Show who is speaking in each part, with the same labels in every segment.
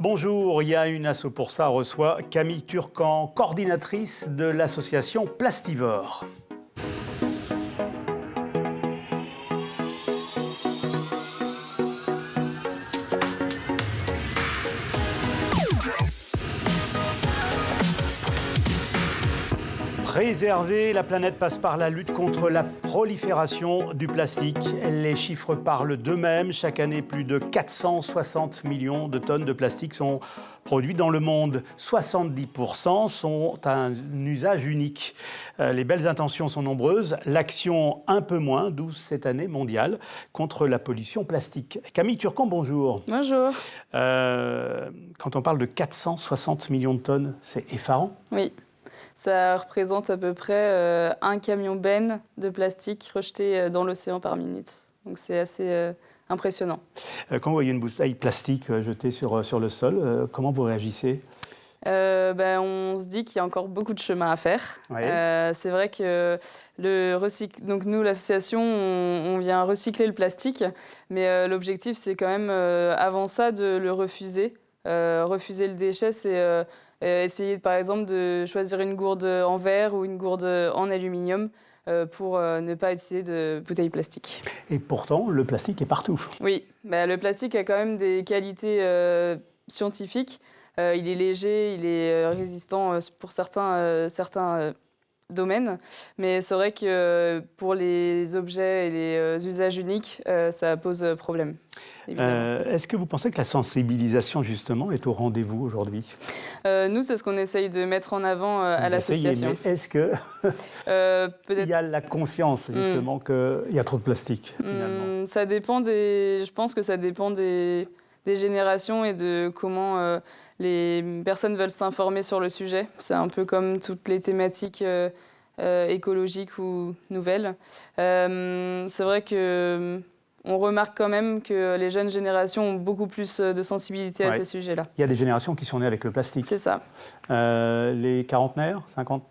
Speaker 1: Bonjour, il y a une asso pour ça, reçoit Camille Turcan, coordinatrice de l'association Plastivore. Préserver la planète passe par la lutte contre la prolifération du plastique. Les chiffres parlent d'eux-mêmes. Chaque année, plus de 460 millions de tonnes de plastique sont produites dans le monde. 70% sont à un usage unique. Les belles intentions sont nombreuses, l'action un peu moins, d'où cette année mondiale contre la pollution plastique. Camille Turcan, bonjour.
Speaker 2: Bonjour.
Speaker 1: Quand on parle de 460 millions de tonnes, c'est effarant.
Speaker 2: Oui. Ça représente à peu près un camion benne de plastique rejeté dans l'océan par minute. Donc c'est assez impressionnant.
Speaker 1: Quand vous voyez une bouteille plastique jetée sur le sol, comment vous réagissez ?
Speaker 2: On se dit qu'il y a encore beaucoup de chemin à faire.
Speaker 1: Oui.
Speaker 2: C'est vrai que donc nous, l'association, on vient recycler le plastique, mais l'objectif, c'est quand même, avant ça, de le refuser. Refuser le déchet, c'est essayer, par exemple, de choisir une gourde en verre ou une gourde en aluminium pour ne pas utiliser de bouteilles plastiques.
Speaker 1: Et pourtant, le plastique est partout.
Speaker 2: Oui, le plastique a quand même des qualités scientifiques. Il est léger, il est résistant pour certains domaines. Mais c'est vrai que pour les objets et les usages uniques, ça pose problème.
Speaker 1: Est-ce que vous pensez que la sensibilisation, justement, est au rendez-vous aujourd'hui ?
Speaker 2: Nous, c'est ce qu'on essaye de mettre en avant à l'association.
Speaker 1: Mais est-ce que
Speaker 2: peut-être...
Speaker 1: il y a la conscience, justement, qu'il y a trop de plastique, finalement ?
Speaker 2: Ça dépend Je pense que ça dépend des générations et de comment les personnes veulent s'informer sur le sujet. C'est un peu comme toutes les thématiques écologiques ou nouvelles. C'est vrai que on remarque quand même que les jeunes générations ont beaucoup plus de sensibilité à ces sujets-là.
Speaker 1: Il y a des générations qui sont nées avec le plastique.
Speaker 2: C'est ça.
Speaker 1: Les quarantenaires, 50 ?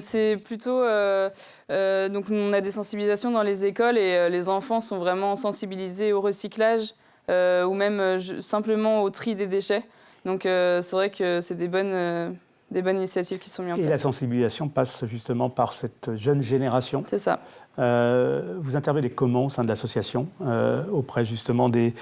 Speaker 2: C'est plutôt... donc on a des sensibilisations dans les écoles et les enfants sont vraiment sensibilisés au recyclage ou même simplement au tri des déchets. Donc c'est vrai que c'est des bonnes initiatives qui sont mises en place.
Speaker 1: Et la sensibilisation passe justement par cette jeune génération.
Speaker 2: C'est ça.
Speaker 1: Vous intervenez comment au sein de l'association auprès justement de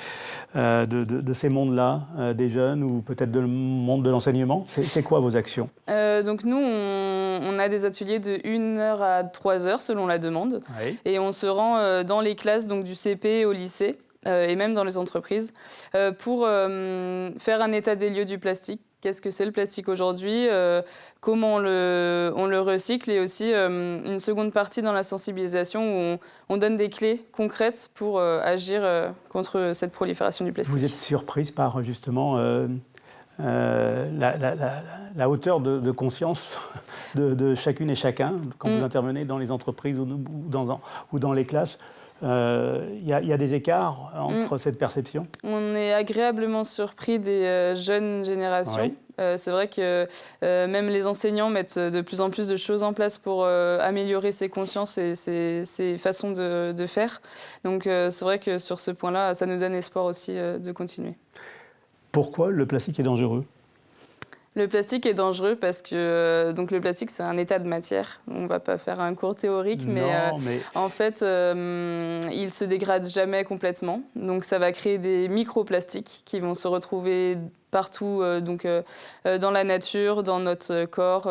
Speaker 1: ces mondes-là, des jeunes ou peut-être du monde de l'enseignement ? C'est quoi vos actions ?
Speaker 2: Donc nous, on a des ateliers de 1 heure à 3 heures selon la demande.
Speaker 1: Oui.
Speaker 2: Et on se rend dans les classes donc, du CP au lycée et même dans les entreprises pour faire un état des lieux du plastique. Qu'est-ce que c'est le plastique aujourd'hui, comment on le recycle et aussi une seconde partie dans la sensibilisation où on donne des clés concrètes pour agir contre cette prolifération du plastique.
Speaker 1: Vous êtes surprise par justement la hauteur de conscience de chacune et chacun quand vous intervenez dans les entreprises ou dans les classes. Il y a des écarts entre cette perception ?
Speaker 2: On est agréablement surpris des jeunes générations.
Speaker 1: Oui.
Speaker 2: C'est vrai que même les enseignants mettent de plus en plus de choses en place pour améliorer ces consciences et ces façons de faire. Donc c'est vrai que sur ce point-là, ça nous donne espoir aussi de continuer.
Speaker 1: Pourquoi le plastique est dangereux ?
Speaker 2: Le plastique est dangereux parce que donc le plastique, c'est un état de matière. On ne va pas faire un cours théorique, mais en fait, il ne se dégrade jamais complètement. Donc ça va créer des microplastiques qui vont se retrouver partout, dans la nature, dans notre corps,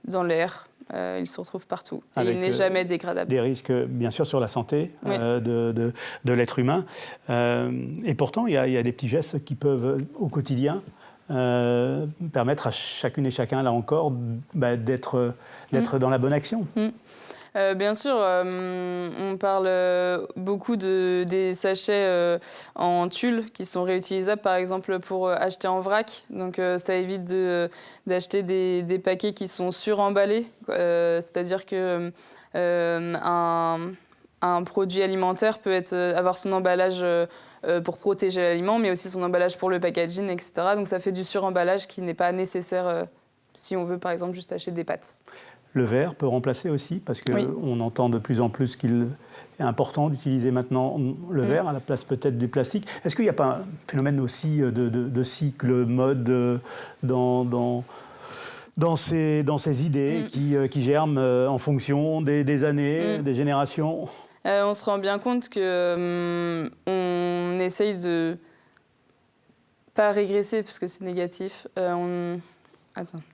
Speaker 2: dans l'air. Il se retrouve partout. Et il n'est jamais dégradable. Des
Speaker 1: risques, bien sûr, sur la santé de l'être humain. Et pourtant, il y a des petits gestes qui peuvent, au quotidien, permettre à chacune et chacun, là encore, d'être dans la bonne action.
Speaker 2: Bien sûr, on parle beaucoup des sachets en tulle qui sont réutilisables, par exemple, pour acheter en vrac. Donc, ça évite d'acheter des paquets qui sont suremballés. C'est-à-dire que un produit alimentaire peut avoir son emballage pour protéger l'aliment, mais aussi son emballage pour le packaging, etc. Donc ça fait du suremballage qui n'est pas nécessaire si on veut, par exemple, juste acheter des pâtes.
Speaker 1: Le verre peut remplacer aussi, parce qu'on entend de plus en plus qu'il important d'utiliser maintenant le verre à la place peut-être du plastique. Est-ce qu'il n'y a pas un phénomène aussi de cycle mode dans ces idées qui germent en fonction des années, des générations?
Speaker 2: On se rend bien compte que on essaye de pas régresser parce que c'est négatif.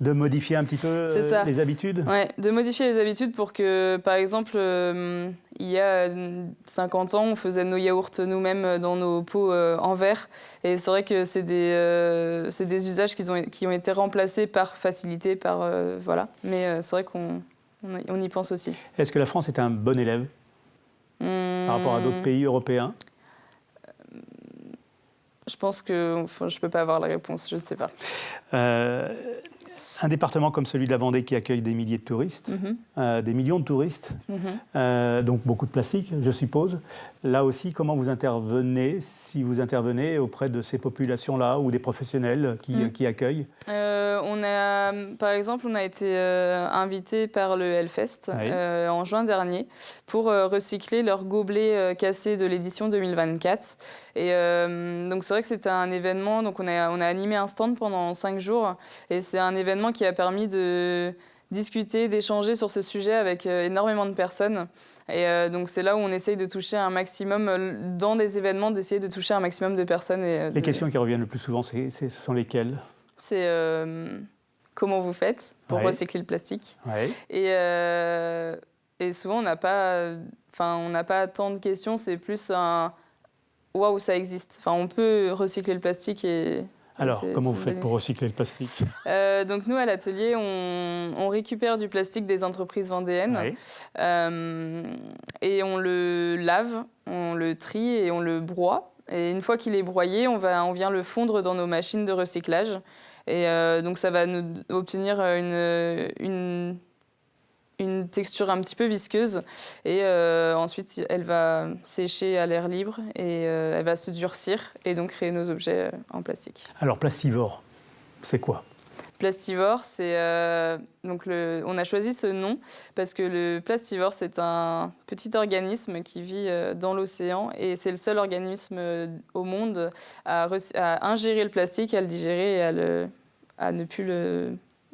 Speaker 1: De modifier un petit peu les habitudes?
Speaker 2: Oui, de modifier les habitudes pour que, par exemple, il y a 50 ans, on faisait nos yaourts nous-mêmes dans nos pots en verre. Et c'est vrai que c'est des usages qui ont été remplacés par facilité, voilà. Mais c'est vrai qu'on y pense aussi.
Speaker 1: Est-ce que la France est un bon élève par rapport à d'autres pays européens?
Speaker 2: Je pense que je ne peux pas avoir la réponse, je ne sais pas.
Speaker 1: Un département comme celui de la Vendée qui accueille des milliers de touristes, des millions de touristes, donc beaucoup de plastique, je suppose. Là aussi, comment vous intervenez, si vous intervenez auprès de ces populations-là ou des professionnels qui accueillent?
Speaker 2: Par exemple, on a été invité par le Hellfest en juin dernier pour recycler leurs gobelets cassés de l'édition 2024. Et donc c'est vrai que c'était un événement, donc on a animé un stand pendant 5 jours et c'est un événement qui a permis de discuter, d'échanger sur ce sujet avec énormément de personnes. Et donc c'est là où on essaye de toucher un maximum, dans des événements, d'essayer de toucher un maximum de personnes.
Speaker 1: Les questions qui reviennent le plus souvent, ce sont lesquelles?
Speaker 2: C'est comment vous faites pour recycler le plastique. Et souvent, on n'a pas tant de questions, c'est plus un « waouh, ça existe ». Enfin, on peut recycler le plastique et...
Speaker 1: Alors, comment vous faites pour recycler le plastique?
Speaker 2: Donc nous, à l'atelier, on récupère du plastique des entreprises vendéennes et on le lave, on le trie et on le broie. Et une fois qu'il est broyé, on vient le fondre dans nos machines de recyclage. Et donc ça va nous obtenir une texture un petit peu visqueuse. Et ensuite, elle va sécher à l'air libre et elle va se durcir et donc créer nos objets en plastique.
Speaker 1: Alors, Plastivore, c'est quoi?
Speaker 2: Plastivore, on a choisi ce nom parce que le plastivore, c'est un petit organisme qui vit dans l'océan et c'est le seul organisme au monde à ingérer le plastique, à le digérer et à ne plus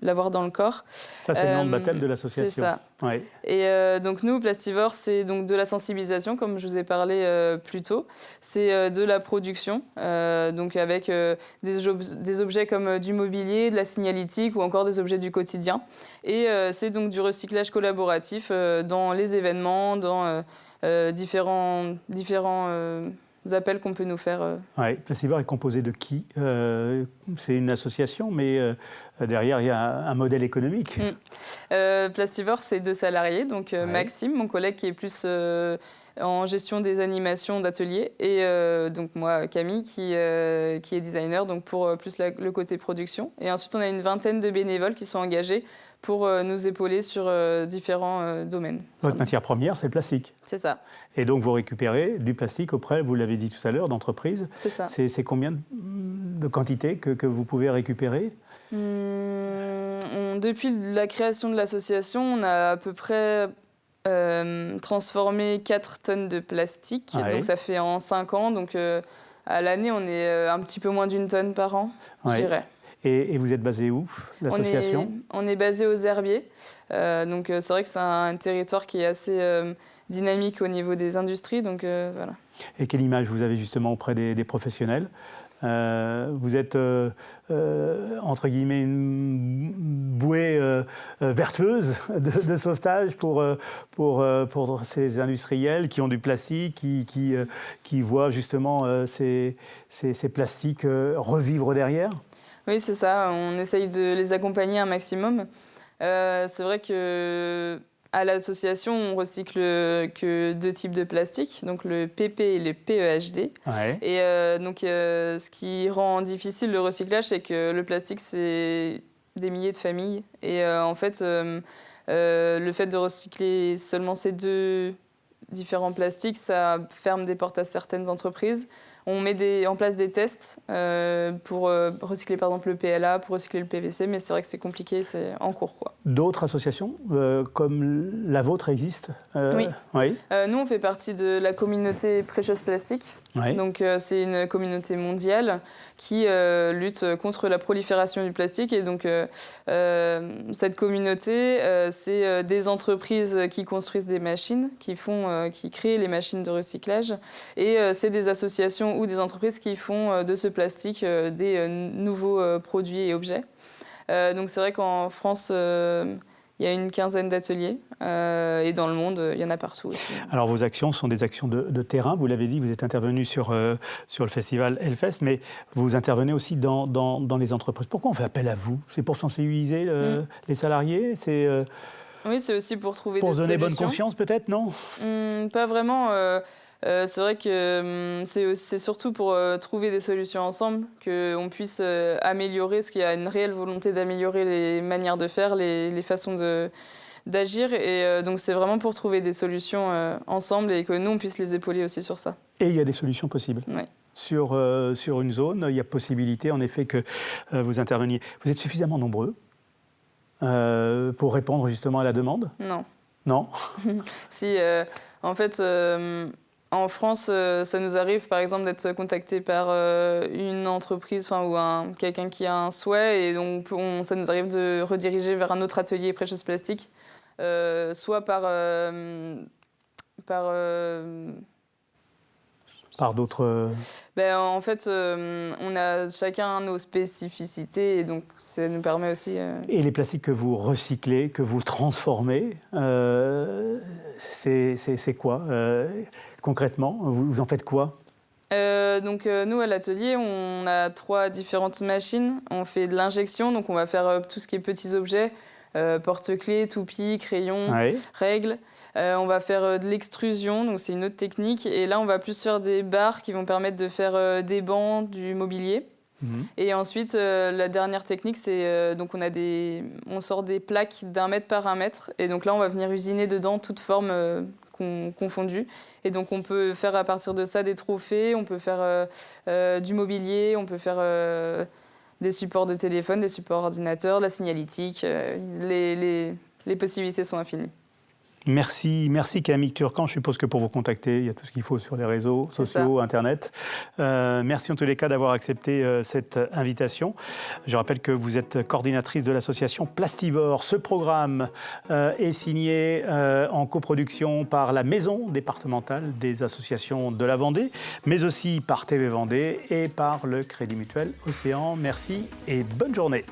Speaker 2: l'avoir dans le corps.
Speaker 1: Ça, c'est le nom de baptême de l'association.
Speaker 2: C'est ça.
Speaker 1: Ouais.
Speaker 2: Et donc nous, Plastivore, c'est donc de la sensibilisation, comme je vous ai parlé plus tôt. C'est de la production, donc avec des objets comme du mobilier, de la signalétique ou encore des objets du quotidien. Et c'est donc du recyclage collaboratif dans les événements, dans différents appels qu'on peut nous faire.
Speaker 1: Oui, Plastivore est composé de qui? C'est une association, mais derrière, il y a un modèle économique.
Speaker 2: Plastivore, c'est 2 salariés, donc Maxime, mon collègue qui est plus en gestion des animations d'ateliers, et donc moi, Camille, qui est designer, donc pour plus le côté production. Et ensuite, on a une vingtaine de bénévoles qui sont engagés pour nous épauler sur différents domaines.
Speaker 1: Votre matière première, c'est le plastique.
Speaker 2: C'est ça.
Speaker 1: Et donc, vous récupérez du plastique auprès, vous l'avez dit tout à l'heure, d'entreprises.
Speaker 2: C'est ça.
Speaker 1: C'est combien de quantité que vous pouvez récupérer?
Speaker 2: Depuis la création de l'association, on a à peu près transformé 4 tonnes de plastique. Donc ça fait en 5 ans. Donc à l'année, on est un petit peu moins d'1 tonne par an, je dirais.
Speaker 1: Et vous êtes basé où, l'association?
Speaker 2: On est basé aux Herbiers. Donc c'est vrai que c'est un territoire qui est assez dynamique au niveau des industries. Donc voilà. Et
Speaker 1: quelle image vous avez justement auprès des professionnels? Vous êtes, entre guillemets, une bouée vertueuse de sauvetage pour ces industriels qui ont du plastique, qui voient justement ces plastiques revivre derrière?
Speaker 2: Oui, c'est ça. On essaye de les accompagner un maximum. C'est vrai que à l'association, on recycle que 2 types de plastique, donc le PP et le PEHD. Et donc, ce qui rend difficile le recyclage, c'est que le plastique, c'est des milliers de familles. Et en fait, le fait de recycler seulement ces 2 différents plastiques, ça ferme des portes à certaines entreprises. on met en place des tests pour recycler par exemple le PLA, pour recycler le PVC, mais c'est vrai que c'est compliqué, c'est en cours, quoi.
Speaker 1: D'autres associations comme la vôtre existent
Speaker 2: Oui.
Speaker 1: Oui.
Speaker 2: Nous, on fait partie de la communauté Precious Plastic.
Speaker 1: Oui.
Speaker 2: Donc, c'est une communauté mondiale qui lutte contre la prolifération du plastique. Et donc, cette communauté, c'est des entreprises qui construisent des machines, qui créent les machines de recyclage. Et c'est des associations ou des entreprises qui font de ce plastique des nouveaux produits et objets. Donc, c'est vrai qu'en France, il y a une quinzaine d'ateliers et dans le monde, il y en a partout aussi.
Speaker 1: Alors vos actions sont des actions de terrain, vous l'avez dit, vous êtes intervenu sur le festival Hellfest, mais vous intervenez aussi dans les entreprises. Pourquoi on fait appel à vous? C'est pour sensibiliser les salariés?
Speaker 2: Oui, c'est aussi pour trouver des solutions.
Speaker 1: Pour donner bonne conscience peut-être, non?
Speaker 2: Pas vraiment. C'est vrai que c'est surtout pour trouver des solutions ensemble, qu'on puisse améliorer, parce qu'il y a une réelle volonté d'améliorer les manières de faire, les façons d'agir. Et donc c'est vraiment pour trouver des solutions ensemble et que nous, on puisse les épauler aussi sur ça.
Speaker 1: Et il y a des solutions possibles.
Speaker 2: Oui.
Speaker 1: Sur une zone, il y a possibilité en effet que vous interveniez. Vous êtes suffisamment nombreux pour répondre justement à la demande?
Speaker 2: Non.
Speaker 1: Non?
Speaker 2: Si, en fait... En France, ça nous arrive par exemple d'être contacté par une entreprise ou quelqu'un qui a un souhait et donc ça nous arrive de rediriger vers un autre atelier Precious Plastic, soit par
Speaker 1: d'autres...
Speaker 2: En fait, on a chacun nos spécificités et donc ça nous permet aussi...
Speaker 1: Et les plastiques que vous recyclez, que vous transformez, c'est quoi concrètement? Vous en faites quoi?
Speaker 2: Donc nous, à l'atelier, on a 3 différentes machines. On fait de l'injection, donc on va faire tout ce qui est petits objets, porte-clés, toupies, crayons, règles. On va faire de l'extrusion, donc c'est une autre technique. Et là, on va plus faire des barres qui vont permettre de faire des bancs, du mobilier. Et ensuite, la dernière technique, c'est donc on sort des plaques d'1 mètre par 1 mètre. Et donc là, on va venir usiner dedans toutes formes confondues. Et donc, on peut faire à partir de ça des trophées, on peut faire du mobilier, on peut faire des supports de téléphone, des supports ordinateurs, la signalétique. Les possibilités sont infinies.
Speaker 1: Merci Camille Turcan. Je suppose que pour vous contacter, il y a tout ce qu'il faut sur les réseaux sociaux, Internet. Merci en tous les cas d'avoir accepté cette invitation. Je rappelle que vous êtes coordinatrice de l'association Plastivore. Ce programme est signé en coproduction par la Maison départementale des associations de la Vendée, mais aussi par TV Vendée et par le Crédit Mutuel Océan. Merci et bonne journée.